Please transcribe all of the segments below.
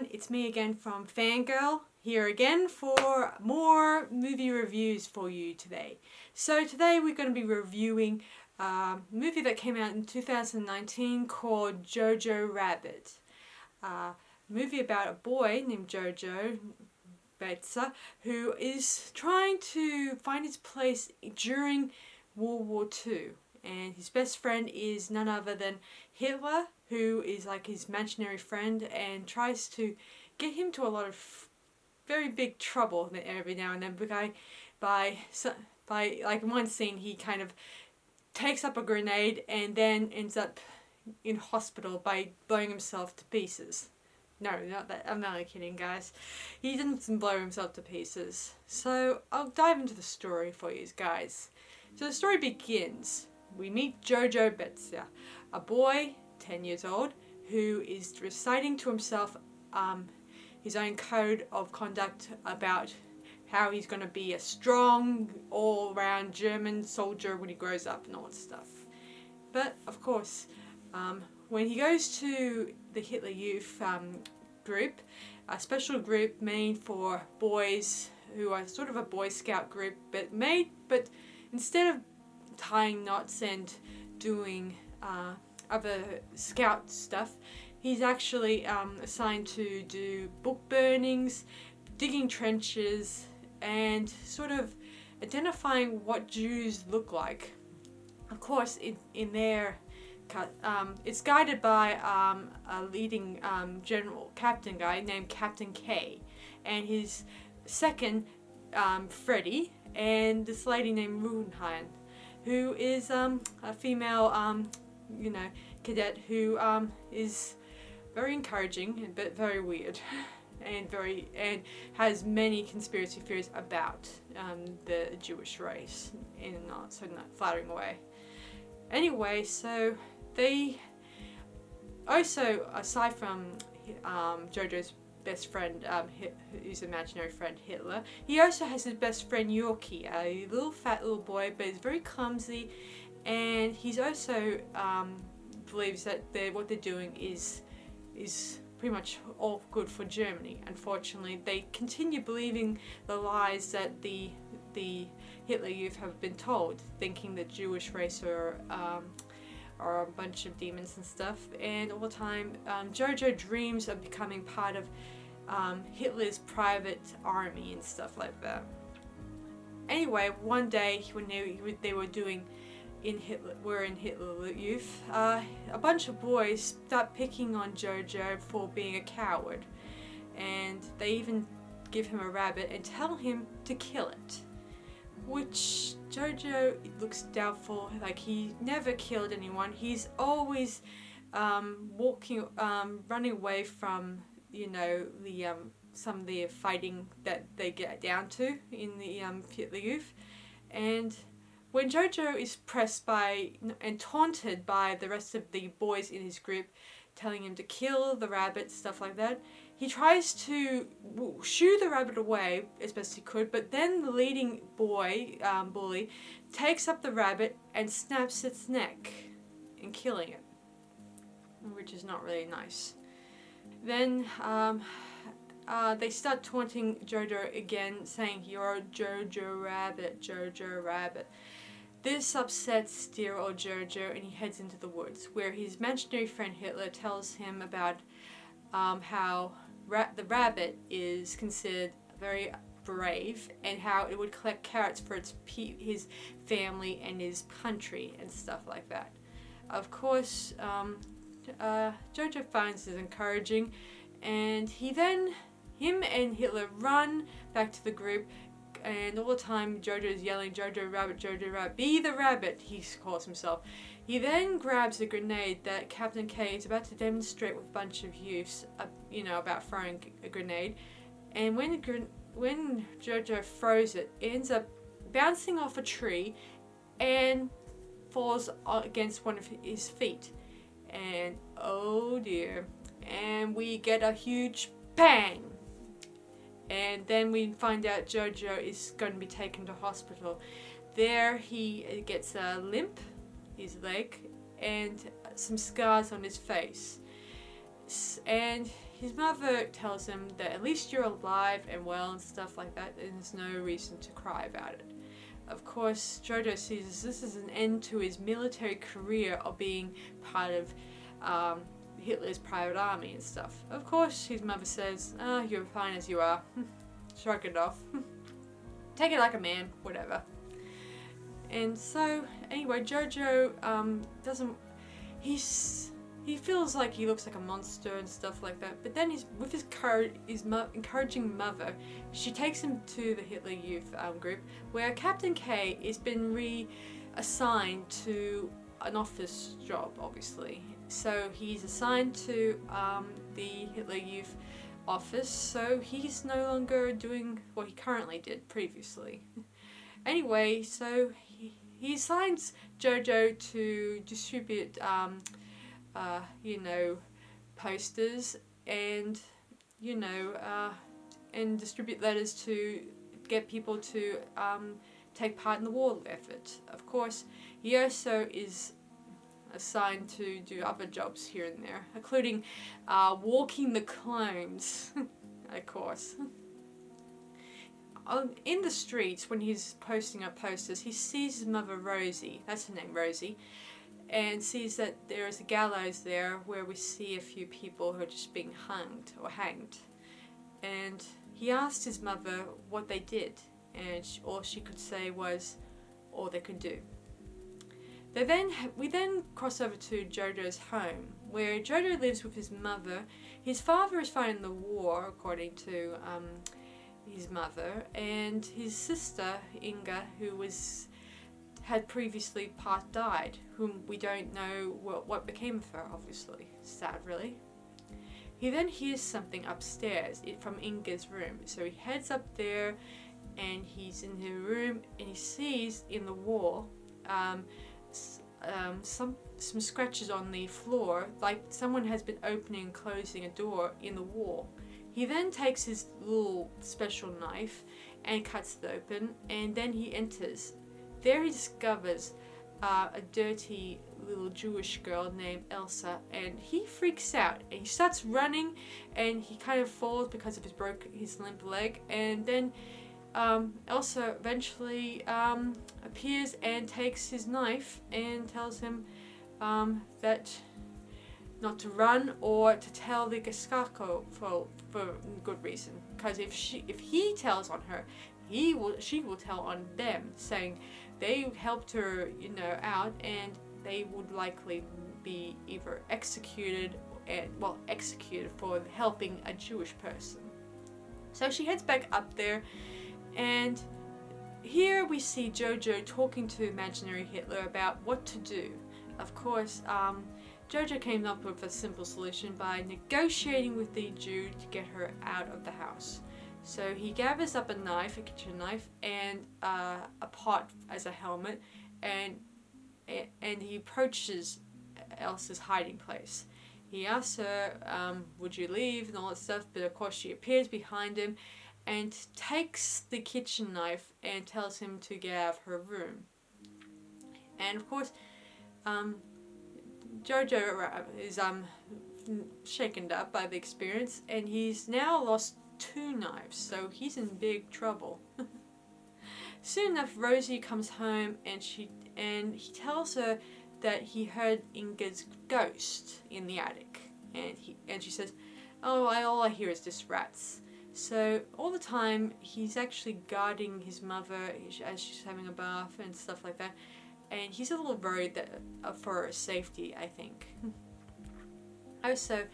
everyone, it's me again from FanGirl, here again for more movie reviews for you today. So today we're going to be reviewing a movie that came out in 2019 called Jojo Rabbit. A movie about a boy named Jojo Betzler who is trying to find his place during World War II. And his best friend is none other than Hitler, who is like his imaginary friend and tries to get him to a lot of very big trouble every now and then by like in one scene he kind of takes up a grenade and then ends up in hospital by blowing himself to pieces. No, not that. I'm not kidding, guys. He doesn't blow himself to pieces. So I'll dive into the story for you guys. So the story begins. We meet Jojo Betzler, a boy, 10 years old, who is reciting to himself his own code of conduct about how he's going to be a strong, all-round German soldier when he grows up and all that stuff. But, of course, when he goes to the Hitler Youth group, a special group made for boys who are sort of a Boy Scout group, but instead of tying knots and doing other scout stuff, he's actually assigned to do book burnings, digging trenches, and sort of identifying what Jews look like. Of course, in their cut, it's guided by a leading general captain guy named Captain K, and his second Freddie, and this lady named Rudenheim, who is a female, cadet who is very encouraging but very weird, and has many conspiracy theories about the Jewish race in a not flattering way. Anyway, so they also, aside from Jojo's best friend, whose imaginary friend Hitler, he also has his best friend Yorkie, a little fat little boy, but he's very clumsy, and he's also believes that what they're doing is pretty much all good for Germany. Unfortunately, they continue believing the lies that the Hitler Youth have been told, thinking that Jewish race are a bunch of demons and stuff, and all the time Jojo dreams of becoming part of Hitler's private army and stuff like that. Anyway, one day when they were in Hitler Youth, a bunch of boys start picking on Jojo for being a coward, and they even give him a rabbit and tell him to kill it, which Jojo looks doubtful, like he never killed anyone. He's always running away from some of the fighting that they get down to in the Hitler Youth. And when Jojo is pressed by and taunted by the rest of the boys in his group, telling him to kill the rabbit, stuff like that, he tries to shoo the rabbit away as best he could, but then the leading boy, bully, takes up the rabbit and snaps its neck, and killing it, which is not really nice. Then they start taunting Jojo again, saying, "You're Jojo Rabbit, Jojo Rabbit." This upsets dear old Jojo, and he heads into the woods, where his imaginary friend Hitler tells him about how the rabbit is considered very brave, and how it would collect carrots for his family and his country and stuff like that. Of course, Jojo finds this encouraging, and him and Hitler run back to the group, and all the time Jojo is yelling, "Jojo Rabbit, be the rabbit," he calls himself. He then grabs a grenade that Captain K is about to demonstrate with a bunch of youths, about throwing a grenade, and when Jojo throws it, it ends up bouncing off a tree and falls against one of his feet. And oh dear, and we get a huge bang, and then we find out Jojo is going to be taken to hospital. There he gets a limp, his leg, and some scars on his face, and his mother tells him that at least you're alive and well and stuff like that, and there's no reason to cry about it. Of course, Jojo sees this as an end to his military career of being part of Hitler's private army and stuff. Of course, his mother says, you're fine as you are. Shrug it off. Take it like a man, whatever. And so, anyway, Jojo he feels like he looks like a monster and stuff like that. But then with his encouraging mother, she takes him to the Hitler Youth group, where Captain K has been reassigned to an office job, obviously. So he's assigned to the Hitler Youth office, so he's no longer doing what he currently did previously. Anyway, so he assigns Jojo to distribute posters and and distribute letters to get people to take part in the war effort. Of course, he also is assigned to do other jobs here and there, including walking the clones, of course. In the streets, when he's posting up posters, he sees his mother Rosie, that's her name, Rosie, and sees that there is a gallows there where we see a few people who are just being hanged. And he asked his mother what they did, and all she could say was all they could do. We then cross over to Jojo's home, where Jojo lives with his mother. His father is fighting the war, according to his mother, and his sister Inga, who had previously died, whom we don't know what became of her, obviously. Sad, really. He then hears something upstairs from Inga's room, so he heads up there, and he's in her room, and he sees in the wall some scratches on the floor, like someone has been opening and closing a door in the wall. He then takes his little special knife and cuts it open, and then he enters. There he discovers a dirty little Jewish girl named Elsa, and he freaks out and he starts running, and he kind of falls because of his limp leg, and then Elsa eventually appears and takes his knife and tells him that not to run or to tell the Gestapo for good reason, because if he tells on her, she will tell on them, saying they helped her out, and they would likely be either executed for helping a Jewish person. So she heads back up there, and here we see Jojo talking to imaginary Hitler about what to do. Of course, Jojo came up with a simple solution by negotiating with the Jew to get her out of the house. So he gathers up a kitchen knife, and a pot as a helmet, and he approaches Elsa's hiding place. He asks her, would you leave, and all that stuff, but of course she appears behind him and takes the kitchen knife and tells him to get out of her room. And of course, Jojo is shaken up by the experience, and he's now lost 2 knives, so he's in big trouble. Soon enough, Rosie comes home, and he tells her that he heard Inga's ghost in the attic, and she says, "Oh, all I hear is just rats." So all the time he's actually guarding his mother as she's having a bath and stuff like that, and he's a little worried that for her safety, I think. Also,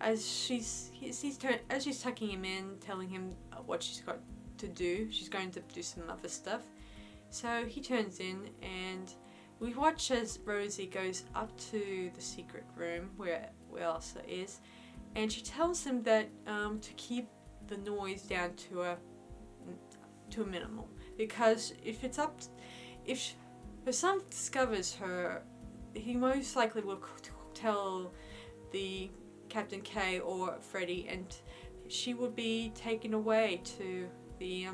as she's tucking him in, telling him what she's got to do, she's going to do some other stuff. So he turns in, and we watch as Rosie goes up to the secret room where Elsa is, and she tells him that to keep the noise down to a minimal, because if her son discovers her, he most likely will tell the Captain K or Freddy, and she would be taken away to the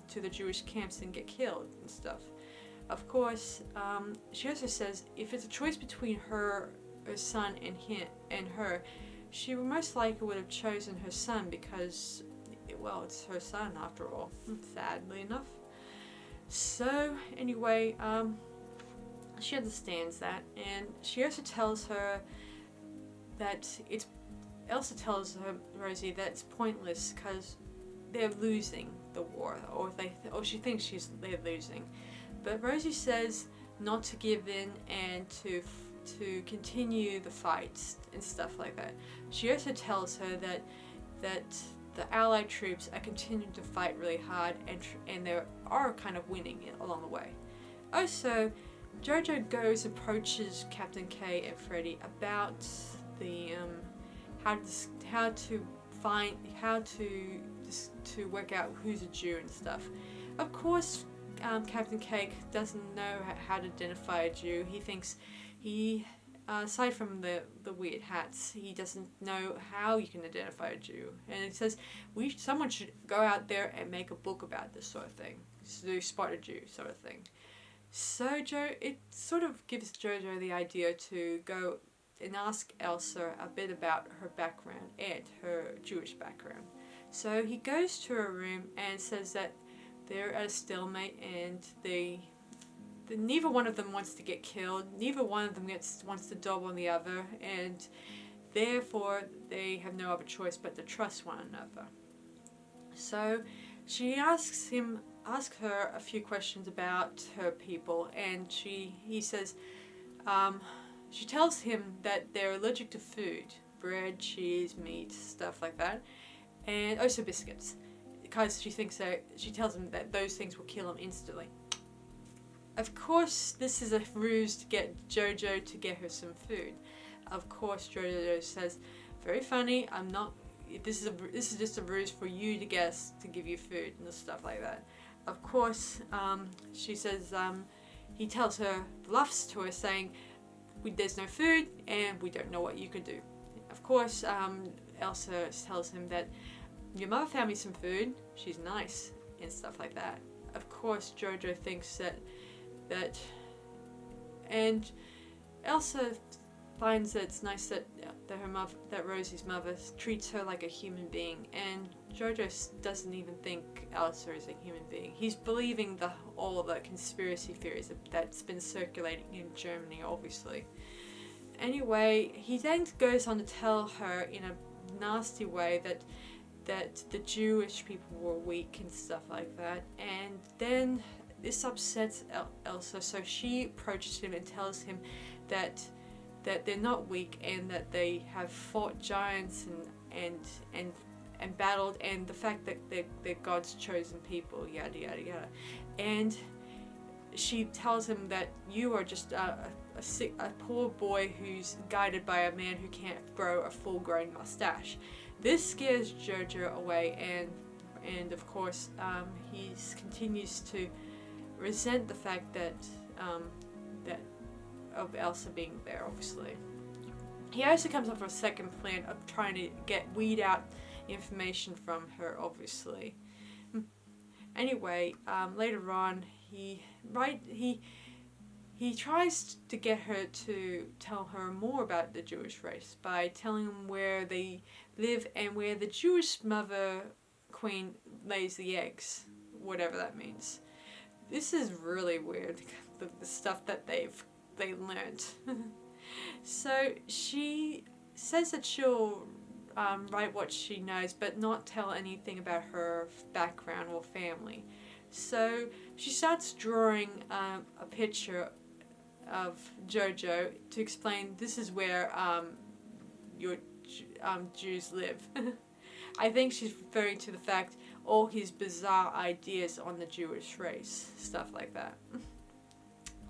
to the Jewish camps and get killed and stuff. Of course, she also says if it's a choice between her her son and her, she most likely would have chosen her son because, well, it's her son after all, sadly enough. So anyway, she understands that, and she also tells her that Elsa tells Rosie that it's pointless because they're losing the war, or she thinks they're losing. But Rosie says not to give in and to continue the fights and stuff like that. She also tells her that the Allied troops are continuing to fight really hard and they are kind of winning along the way. Also, Jojo approaches Captain K and Freddy about the how to work out who's a Jew and stuff. Of course, Captain Cake doesn't know how to identify a Jew. He thinks aside from the weird hats, he doesn't know how you can identify a Jew. And it says someone should go out there and make a book about this sort of thing, to spot a Jew sort of thing. So it sort of gives Jojo the idea to go and ask Elsa a bit about her background and her Jewish background. So he goes to her room and says that they're at a stalemate and neither one of them wants to get killed, neither one of them wants to dob on the other, and therefore they have no other choice but to trust one another. So she asks her a few questions about her people, and he says, she tells him that they're allergic to food, bread, cheese, meat, stuff like that, and also biscuits, because she tells him that those things will kill him instantly. Of course, this is a ruse to get Jojo to get her some food. Of course, Jojo says, "Very funny. I'm not. This is just a ruse for you to give you food and stuff like that." Of course, she says he tells her, bluffs to her, saying, "There's no food and we don't know what you could do." Of course, Elsa tells him that your mother found me some food. She's nice and stuff like that. Of course, Jojo thinks that and Elsa finds that it's nice that Rosie's mother treats her like a human being, and Jojo doesn't even think Elsa is a human being. He's believing all the conspiracy theories that's been circulating in Germany, obviously. Anyway, he then goes on to tell her in a nasty way that the Jewish people were weak and stuff like that, and then this upsets Elsa, so she approaches him and tells him that they're not weak and that they have fought giants and battled, and the fact that they're God's chosen people, yada yada yada. And she tells him that you are just a poor boy who's guided by a man who can't grow a full-grown mustache. This scares Jojo away, and of course he continues to resent the fact that of Elsa being there, obviously. He also comes up with a second plan of trying to weed out information from her, obviously. Anyway, later on, he tries to get her to tell her more about the Jewish race by telling him where they live and where the Jewish mother queen lays the eggs, whatever that means. This is really weird, the stuff that they learned. So she says that she'll write what she knows, but not tell anything about her background or family. So she starts drawing a picture of Jojo to explain this is where your Jews live. I think she's referring to the fact all his bizarre ideas on the Jewish race, stuff like that.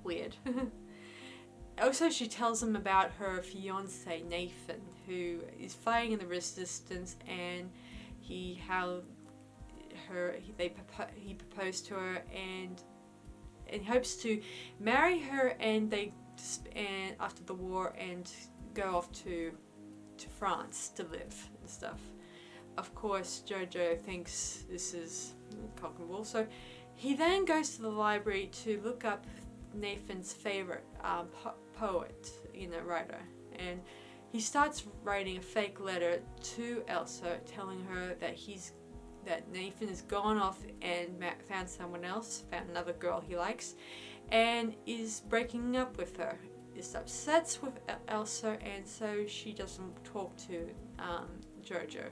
Weird. Also, she tells him about her fiance Nathan, who is fighting in the resistance, and he proposed to her and hopes to marry her and after the war and go off to France to live and stuff. Of course, Jojo thinks this is cock and bull, so he then goes to the library to look up Nathan's favorite poet, writer, and he starts writing a fake letter to Elsa, telling her that Nathan has gone off and found someone else, found another girl he likes, and is breaking up with her. This upsets with Elsa, and so she doesn't talk to Jojo.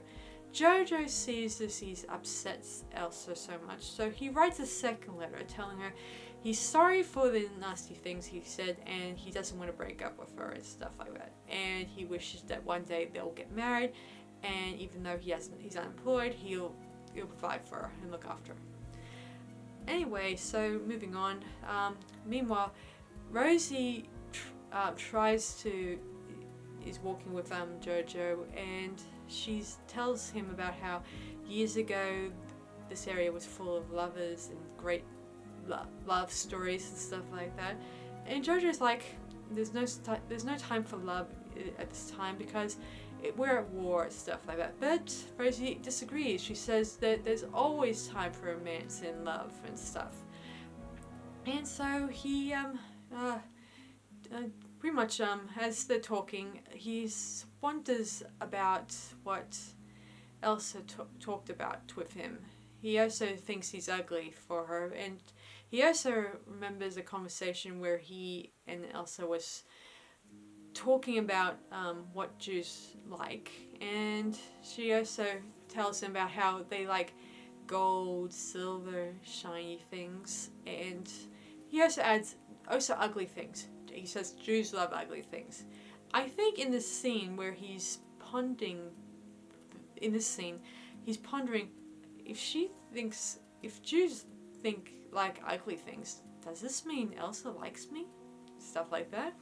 Jojo sees this, he upsets Elsa so much, so he writes a second letter telling her he's sorry for the nasty things he said, and he doesn't want to break up with her and stuff like that. And he wishes that one day they'll get married, and even though he's unemployed, he'll provide for her and look after her. Anyway, so moving on. Meanwhile, Rosie is walking with Jojo, and she tells him about how years ago this area was full of lovers and great love stories and stuff like that. And Jojo's like, there's no time for love at this time because we're at war and stuff like that. But Rosie disagrees. She says that there's always time for romance and love and stuff. And so he pretty much as they're talking, he wonders about what Elsa talked about with him. He also thinks he's ugly for her, and he also remembers a conversation where he and Elsa was talking about what Jews like, and she also tells him about how they like gold, silver, shiny things, and he also adds ugly things. He says Jews love ugly things. I think in this scene where he's pondering if Jews think like ugly things, does this mean Elsa likes me? Stuff like that.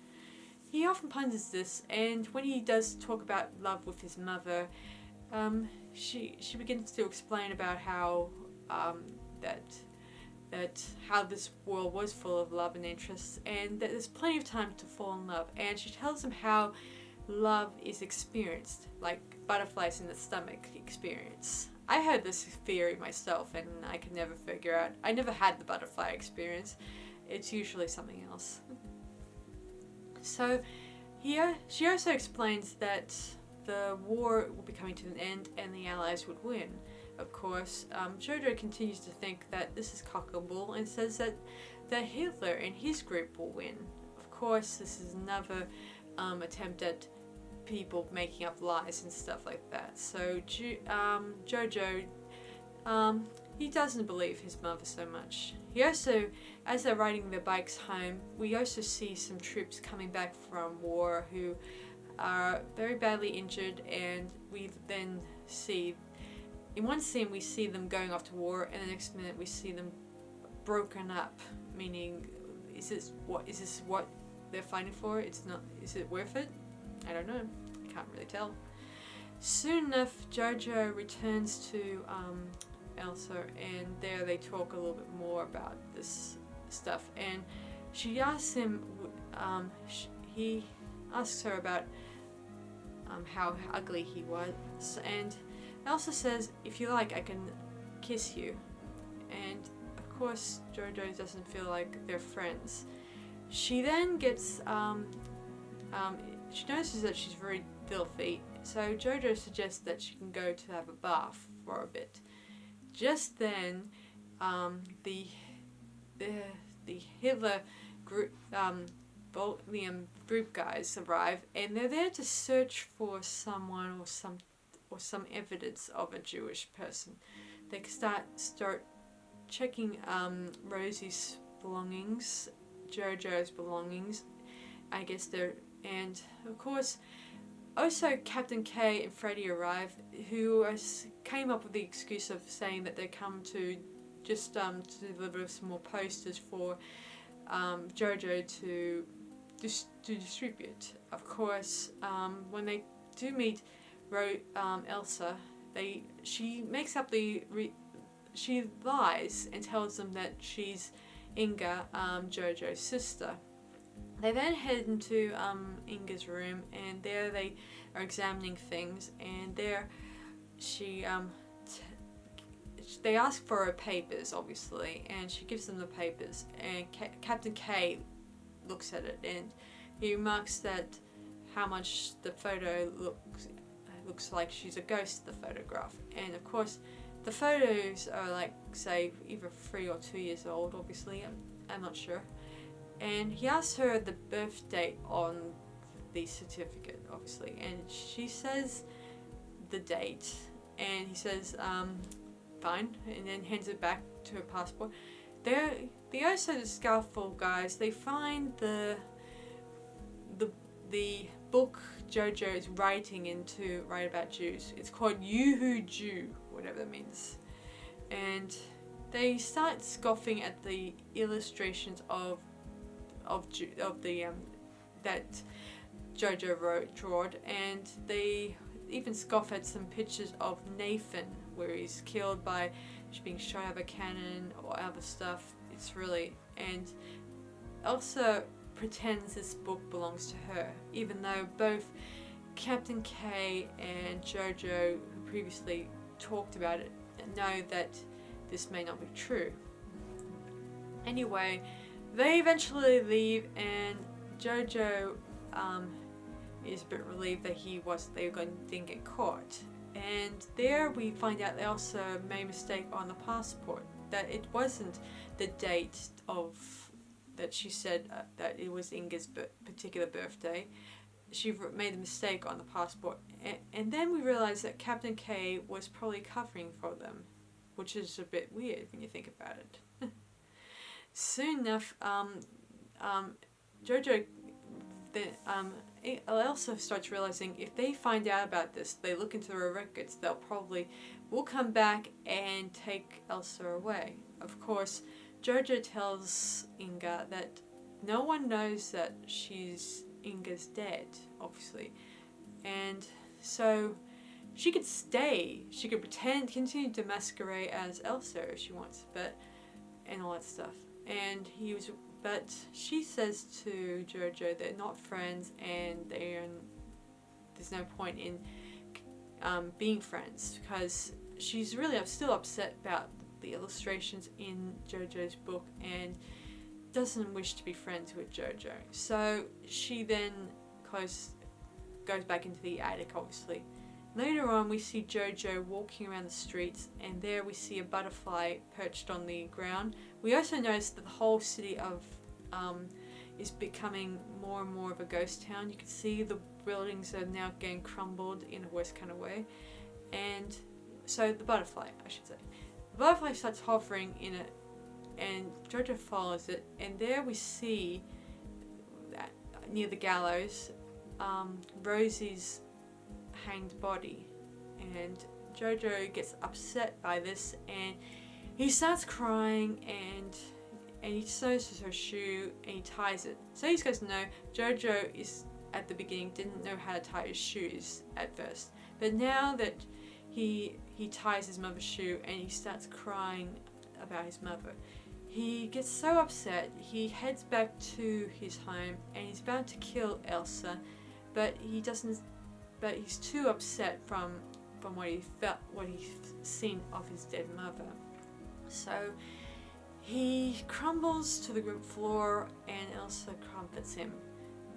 He often ponders this, and when he does talk about love with his mother, she begins to explain about how how this world was full of love and interests, and that there's plenty of time to fall in love. And she tells him how love is experienced, like butterflies in the stomach experience. I had this theory myself, and I could never figure out. I never had the butterfly experience. It's usually something else. So she also explains that the war will be coming to an end and the Allies would win. Of course, Jojo continues to think that this is cock and bull and says that Hitler and his group will win. Of course, this is another attempt at people making up lies and stuff like that. So Jojo, he doesn't believe his mother so much. He also, as they're riding their bikes home, we also see some troops coming back from war who are very badly injured, and we then see, in one scene we see them going off to war, and the next minute we see them broken up, meaning is this what they're fighting for? It's not. Is it worth it? I don't know. I can't really tell. Soon enough, Jojo returns to Elsa, and there they talk a little bit more about this stuff, and she asks him, he asks her about how ugly he was, and Elsa says, if you like, I can kiss you. And of course Jojo doesn't feel like they're friends. She then gets she notices that she's very filthy, so Jojo suggests that she can go to have a bath for a bit. Just then the Hitler group group guys arrive, and they're there to search for someone or some evidence of a Jewish person. They start checking Rosie's belongings, Jojo's belongings. I guess and of course also Captain K and Freddie arrive, who came up with the excuse of saying that they come to just to deliver some more posters for Jojo to distribute. Of course, when they do meet Elsa, she makes up she lies and tells them that she's Inga, Jojo's sister. They then head into Inga's room, and there they are examining things, and there they ask for her papers, obviously, and she gives them the papers, and Captain K looks at it, and he remarks that how much the photo looks like she's a ghost in the photograph. And of course, the photos are like, say, either 3 or 2 years old, obviously, I'm not sure. And he asks her the birth date on the certificate, obviously, and she says the date, and he says, fine, and then hands it back to her passport. The also the Scoutful guys, they find the book Jojo is writing in to write about Jews. It's called Yoo-Hoo Jew, whatever that means. And they start scoffing at the illustrations of the that Jojo drew, and they even scoff at some pictures of Nathan, where he's killed by being shot out of a cannon or other stuff. It's really, and Elsa pretends this book belongs to her, even though both Captain K and Jojo, who previously talked about it, know that this may not be true. Anyway, they eventually leave, and Jojo is a bit relieved that didn't get caught. And there we find out they also made a mistake on the passport, that it wasn't the date of that she said that it was Inga's particular birthday. She made a mistake on the passport, and then we realized that Captain K was probably covering for them, which is a bit weird when you think about it. Soon enough, Jojo, Elsa starts realizing if they find out about this, they look into her records, will come back and take Elsa away. Of course, Jojo tells Inga that no one knows that Inga's dead, obviously, and so she could stay. She could continue to masquerade as Elsa if she wants, and all that stuff. And but she says to Jojo they're not friends, and there's no point in being friends, because she's really still upset about the illustrations in Jojo's book and doesn't wish to be friends with Jojo. So she then goes back into the attic, obviously. Later on, we see Jojo walking around the streets, and there we see a butterfly perched on the ground. We also notice that the whole city is becoming more and more of a ghost town. You can see the buildings are now getting crumbled in a worse kind of way. And so the butterfly, I should say. The butterfly starts hovering in it, and Jojo follows it, and there we see that near the gallows, Rosie's hanged body, and Jojo gets upset by this, and he starts crying, and he sews her shoe, and he ties it. So you guys know, Jojo at the beginning didn't know how to tie his shoes at first, but now that he ties his mother's shoe and he starts crying about his mother, he gets so upset, he heads back to his home, and he's about to kill Elsa, but he's too upset from what he felt, what he's seen of his dead mother. So he crumbles to the floor, and Elsa comforts him.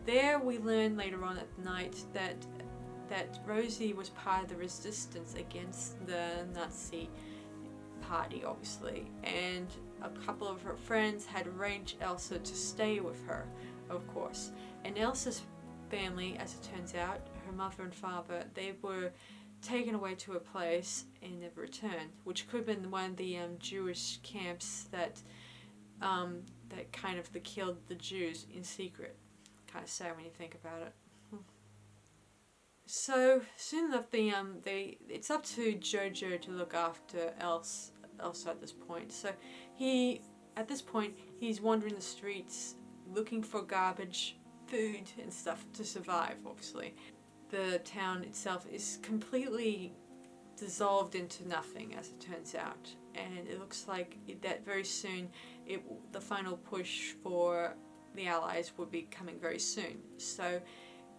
There we learn later on at night that Rosie was part of the resistance against the Nazi party, obviously, and a couple of her friends had arranged Elsa to stay with her, of course. And Elsa's family, as it turns out, her mother and father, they were taken away to a place and never returned, which could have been one of the Jewish camps that kind of killed the Jews in secret. Kind of sad when you think about it. So soon enough, it's up to Jojo to look after Elsa at this point. So at this point he's wandering the streets looking for garbage, food and stuff to survive, obviously. The town itself is completely dissolved into nothing, as it turns out, and it looks like that very soon the final push for the Allies will be coming very soon. So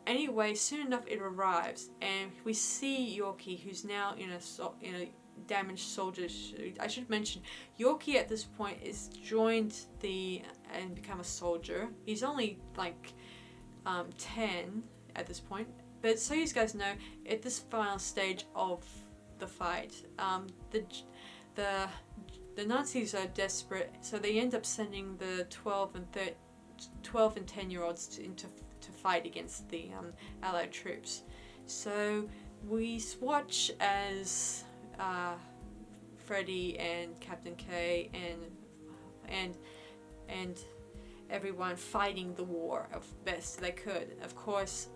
anyway, soon enough it arrives, and we see Yorkie, who's now in a damaged soldier's suit. I should mention, Yorkie at this point is joined and become a soldier. He's only 10, at this point. But so you guys know, at this final stage of the fight, the Nazis are desperate, so they end up sending the 12 and 10-year-olds to fight against the Allied troops. So we watch as Freddy and Captain K and everyone fighting the war of best they could. Of course,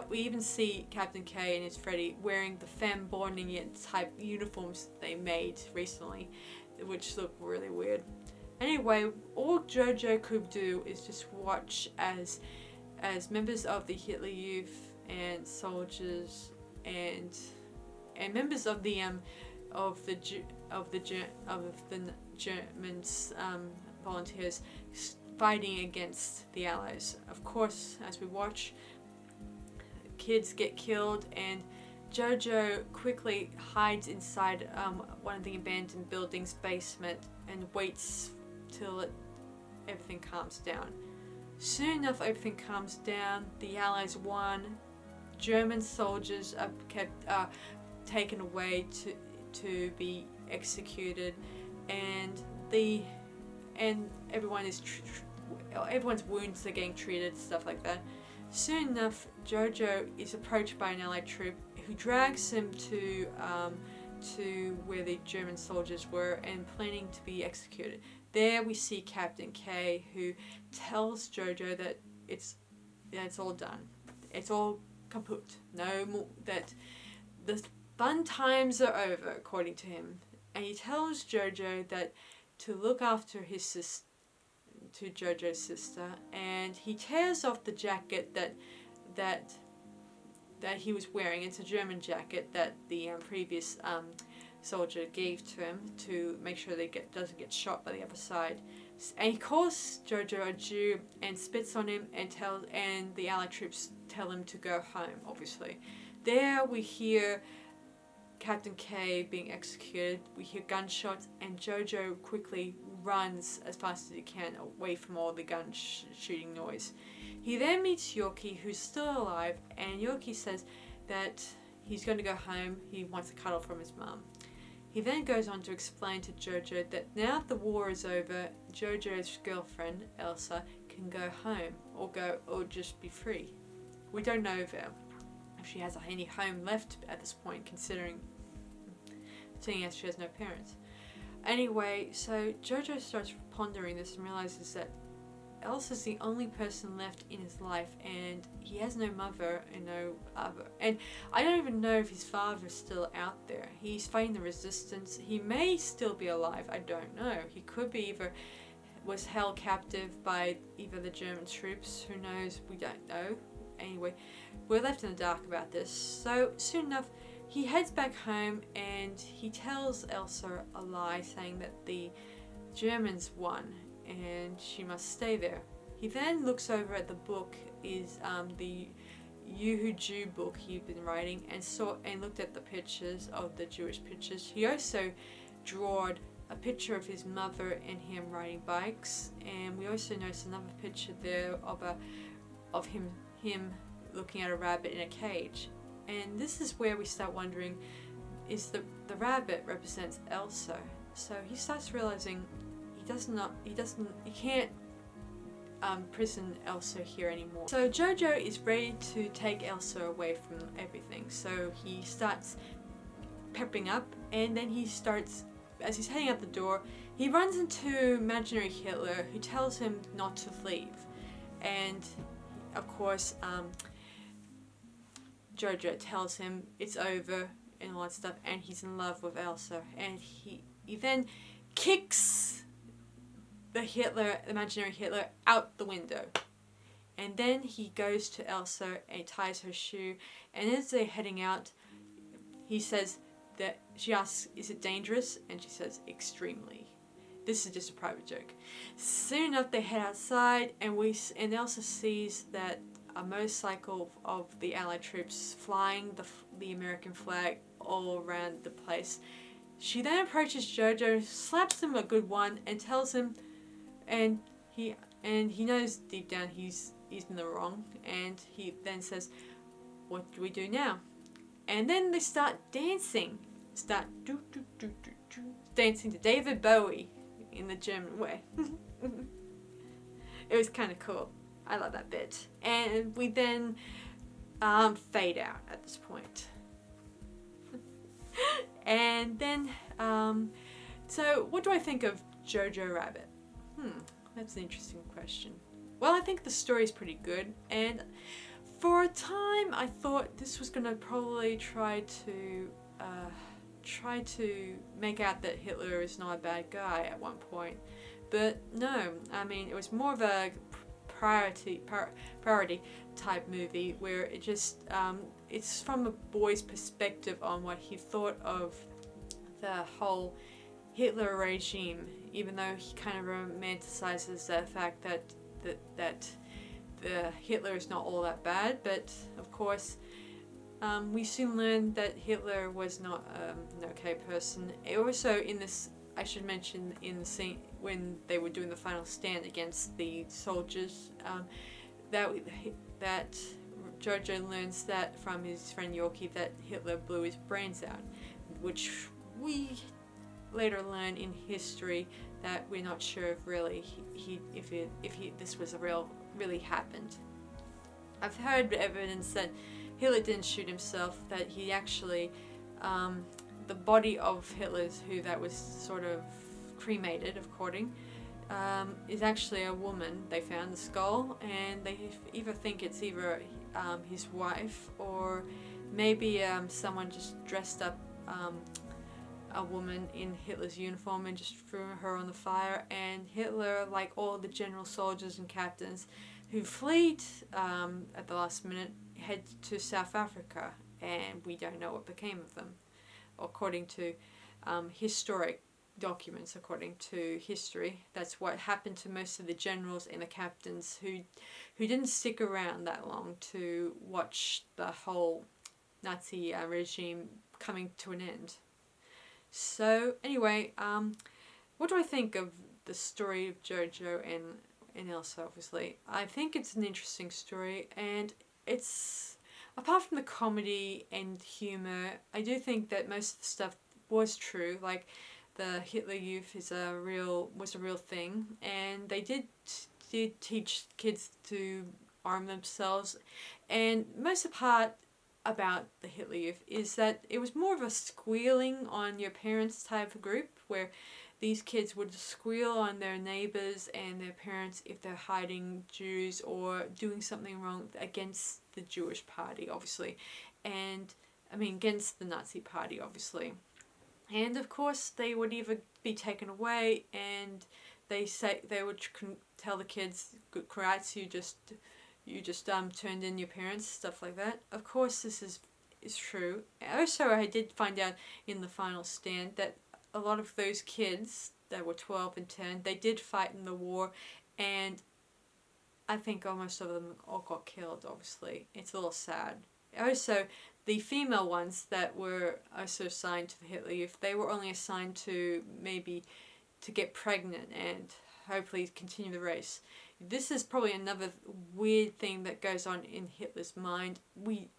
we even see Captain K and his Freddy wearing the femme-bonding type uniforms they made recently, which look really weird. Anyway, all Jojo could do is just watch as members of the Hitler Youth and soldiers and members of the Germans volunteers fighting against the Allies. Of course, as we watch, kids get killed, and Jojo quickly hides inside one of the abandoned building's basement and waits till everything calms down. Soon enough, everything calms down. The Allies won. German soldiers are taken away to be executed, and everyone's wounds are getting treated, stuff like that. Soon enough, Jojo is approached by an Allied troop who drags him to where the German soldiers were and planning to be executed. There we see Captain K, who tells Jojo that it's all done. It's all kaput. No more, that the fun times are over, according to him. And he tells Jojo that to look after his sister, to Jojo's sister, and he tears off the jacket that he was wearing. It's a German jacket that the previous soldier gave to him to make sure doesn't get shot by the other side. And he calls Jojo a Jew and spits on him, and the Allied troops tell him to go home, obviously. There we hear Captain K being executed, we hear gunshots, and Jojo quickly runs as fast as he can away from all the gun shooting noise. He then meets Yorkie, who's still alive, and Yorkie says that he's going to go home. He wants a cuddle from his mum. He then goes on to explain to Jojo that now that the war is over, Jojo's girlfriend, Elsa, can go home or just be free. We don't know if she has any home left at this point, seeing as she has no parents. Anyway, so Jojo starts pondering this and realizes that Elsa's the only person left in his life, and he has no mother and no other. And I don't even know if his father's still out there. He's fighting the resistance. He may still be alive. I don't know. He could be was held captive by either the German troops. Who knows? We don't know. Anyway, we're left in the dark about this. So soon enough, he heads back home and he tells Elsa a lie, saying that the Germans won and she must stay there. He then looks over at the book, is the Jew book he'd been writing, and looked at the pictures of the Jewish pictures. He also drawed a picture of his mother and him riding bikes, and we also notice another picture there of him looking at a rabbit in a cage. And this is where we start wondering, is the rabbit represents Elsa? So he starts realizing he can't prison Elsa here anymore. So Jojo is ready to take Elsa away from everything. So he starts pepping up, and then as he's heading out the door, he runs into imaginary Hitler, who tells him not to leave. And of course, Jojo tells him it's over and all that stuff, and he's in love with Elsa. And he then kicks the imaginary Hitler, out the window. And then he goes to Elsa and ties her shoe. And as they're heading out, he says that she asks, "Is it dangerous?" And she says, "Extremely." This is just a private joke. Soon enough, they head outside, and Elsa sees that a motorcycle of the Allied troops flying the American flag all around the place. She then approaches Jojo, slaps him a good one, and tells him, and he knows deep down he's in the wrong, and he then says, what do we do now? And then they start dancing. Dancing to David Bowie in the German way. It was kind of cool. I love that bit. And we then fade out at this point. And then, so what do I think of Jojo Rabbit? That's an interesting question. Well, I think the story is pretty good, and for a time I thought this was going to probably try to make out that Hitler is not a bad guy at one point, but no. I mean, it was more of a priority type movie where it just it's from a boy's perspective on what he thought of the whole Hitler regime, even though he kind of romanticizes the fact that the Hitler is not all that bad. But of course, we soon learned that Hitler was not an okay person. Also, in this, I should mention, in the scene when they were doing the final stand against the soldiers, that Jojo learns that from his friend Yorkie that Hitler blew his brains out, which we later learn in history that we're not sure if really this was really happened. I've heard evidence that Hitler didn't shoot himself, that he actually the body of Hitler's, who that was sort of cremated, according, is actually a woman. They found the skull, and they either think it's either his wife, or maybe someone just dressed up a woman in Hitler's uniform and just threw her on the fire. And Hitler, like all the general soldiers and captains who fled at the last minute, head to South Africa, and we don't know what became of them, according to historic documents. According to history, that's what happened to most of the generals and the captains who didn't stick around that long to watch the whole Nazi regime coming to an end. So anyway, what do I think of the story of Jojo and Elsa? Obviously, I think it's an interesting story, and it's, apart from the comedy and humor, I do think that most of the stuff was true. Like, the Hitler Youth was a real thing, and they did teach kids to arm themselves. And most of the part about the Hitler Youth is that it was more of a squealing on your parents type of group, where these kids would squeal on their neighbors and their parents if they're hiding Jews or doing something wrong against the Jewish party, obviously, and I mean against the Nazi party, obviously. And of course they would either be taken away, and they would tell the kids, "Good Kreitz, you just turned in your parents," stuff like that. Of course this is true. Also, I did find out in the final stand that a lot of those kids that were 12 and 10, they did fight in the war, and I think almost all of them all got killed, obviously. It's a little sad. Also, the female ones that were also assigned to the Hitler Youth, they were only assigned to maybe to get pregnant and hopefully continue the race. This is probably another weird thing that goes on in Hitler's mind.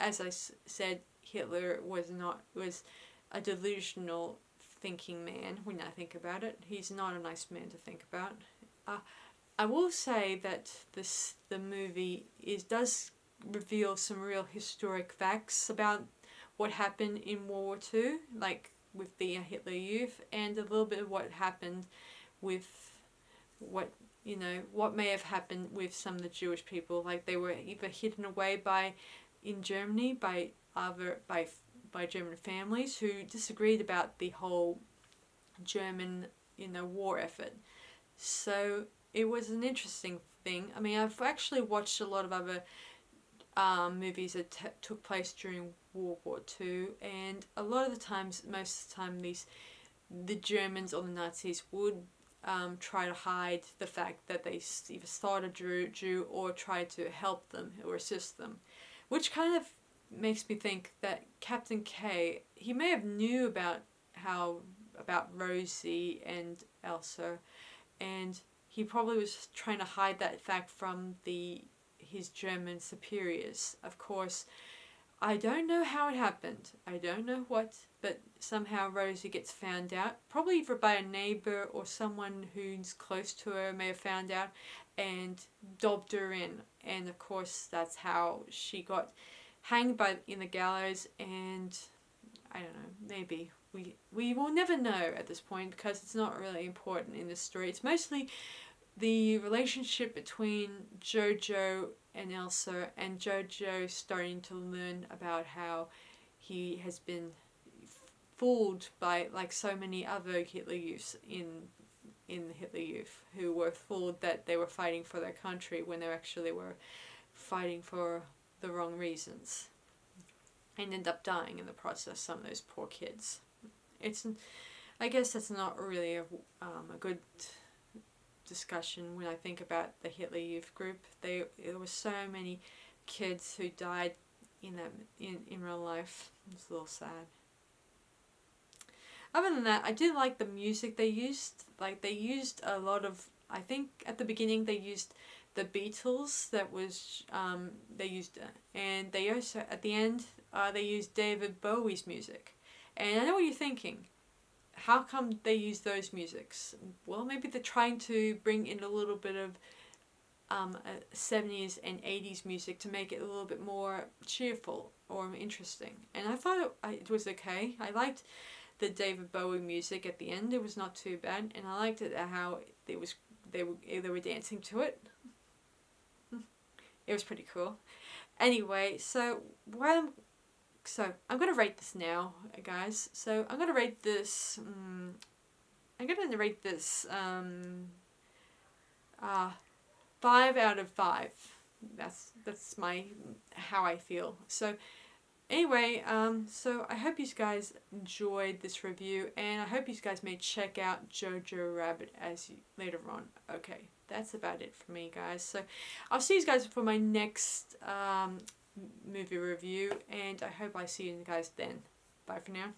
As I said, Hitler was a delusional thinking man when I think about it. He's not a nice man to think about. I will say that the movie does reveal some real historic facts about what happened in World War II, like with the Hitler Youth, and a little bit of what happened with what may have happened with some of the Jewish people. Like, they were either hidden away in Germany by German families who disagreed about the whole German war effort. So it was an interesting thing. I mean, I've actually watched a lot of other movies that took place during World War II, and a lot of the times, most of the time, the Germans or the Nazis would try to hide the fact that they either thought a Jew or try to help them or assist them, which kind of makes me think that Captain K, he may have knew about Rosie and Elsa, and he probably was trying to hide that fact from his German superiors. Of course, I don't know how it happened. I don't know what, but somehow Rosie gets found out. Probably either by a neighbor or someone who's close to her may have found out and dobbed her in. And of course, that's how she got hanged in the gallows. And I don't know, maybe we will never know at this point because it's not really important in this story. It's mostly the relationship between Jojo and Elsa, and Jojo starting to learn about how he has been fooled by, like so many other Hitler Youths in the Hitler Youth, who were fooled that they were fighting for their country when they actually were fighting for the wrong reasons, and end up dying in the process. Some of those poor kids. I guess that's not really a good discussion when I think about the Hitler Youth group. There were so many kids who died in real life. It's a little sad. Other than that, I did like the music they used. Like, they used a lot of, I think at the beginning they used the Beatles. That was they used, and they also at the end they used David Bowie's music. And I know what you're thinking. How come they use those musics? Well, maybe they're trying to bring in a little bit of 70s and 80s music to make it a little bit more cheerful or interesting. And I thought it was okay. I liked the David Bowie music at the end. It was not too bad, and I liked it how they were dancing to it. It was pretty cool. Anyway, so I'm going to rate this now, guys. So I'm going to rate this, 5 out of 5. That's how I feel. So anyway, so I hope you guys enjoyed this review, and I hope you guys may check out Jojo Rabbit later on. Okay, that's about it for me, guys. So I'll see you guys for my next movie review, and I hope I see you guys then. Bye for now.